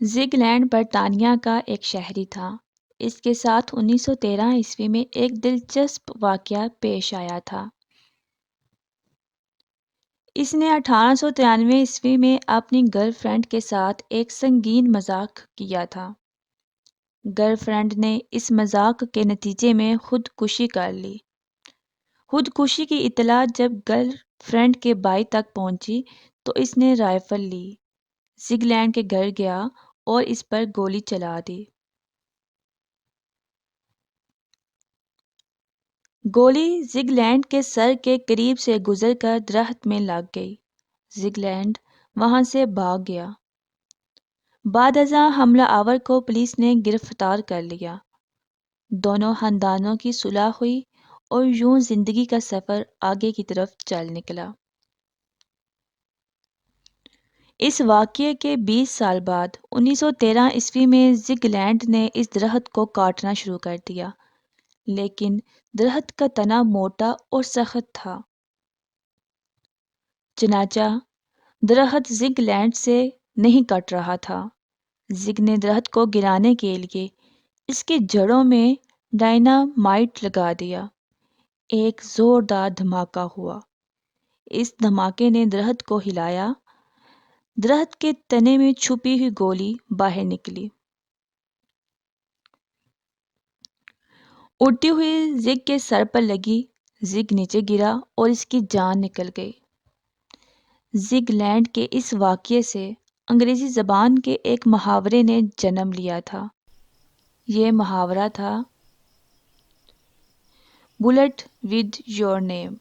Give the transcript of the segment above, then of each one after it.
زگلینڈ برطانیہ کا ایک شہری تھا۔ اس کے ساتھ 1913 میں ایک دلچسپ واقعہ پیش آیا تھا۔ اس نے 1893 میں اپنی گرل فرینڈ کے ساتھ ایک سنگین مذاق کیا تھا۔ گرل فرینڈ نے اس مذاق کے نتیجے میں خودکشی کر لی۔ خودکشی کی اطلاع جب گرل فرینڈ کے بھائی تک پہنچی تو اس نے رائفل لی، زگلینڈ کے گھر گیا اور اس پر گولی چلا دی۔ گولی زگلینڈ کے سر کے قریب سے گزر کر درخت میں لگ گئی۔ زگلینڈ وہاں سے بھاگ گیا۔ بعد ازاں حملہ آور کو پولیس نے گرفتار کر لیا۔ دونوں خاندانوں کی صلح ہوئی اور یوں زندگی کا سفر آگے کی طرف چل نکلا۔ اس واقعے کے 20 سال بعد 1913 میں زگلینڈ نے اس درخت کو کاٹنا شروع کر دیا، لیکن درخت کا تنا موٹا اور سخت تھا۔ چنانچہ درخت زگلینڈ سے نہیں کٹ رہا تھا۔ زگ نے درخت کو گرانے کے لیے اس کی جڑوں میں ڈائنامائٹ لگا دیا۔ ایک زوردار دھماکہ ہوا۔ اس دھماکے نے درخت کو ہلایا۔ درخت کے تنے میں چھپی ہوئی گولی باہر نکلی۔ اڑتی ہوئی زگ کے سر پر لگی۔ زگ نیچے گرا اور اس کی جان نکل گئی۔ زگلینڈ کے اس واقعے سے انگریزی زبان کے ایک محاورے نے جنم لیا تھا۔ یہ محاورہ تھا "بلٹ ود یور نیم"۔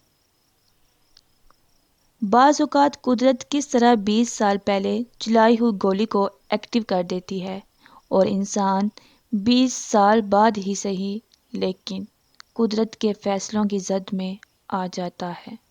بعض اوقات قدرت کس طرح 20 سال پہلے چلائی ہوئی گولی کو ایکٹیو کر دیتی ہے اور انسان 20 سال بعد ہی صحیح لیکن قدرت کے فیصلوں کی زد میں آ جاتا ہے۔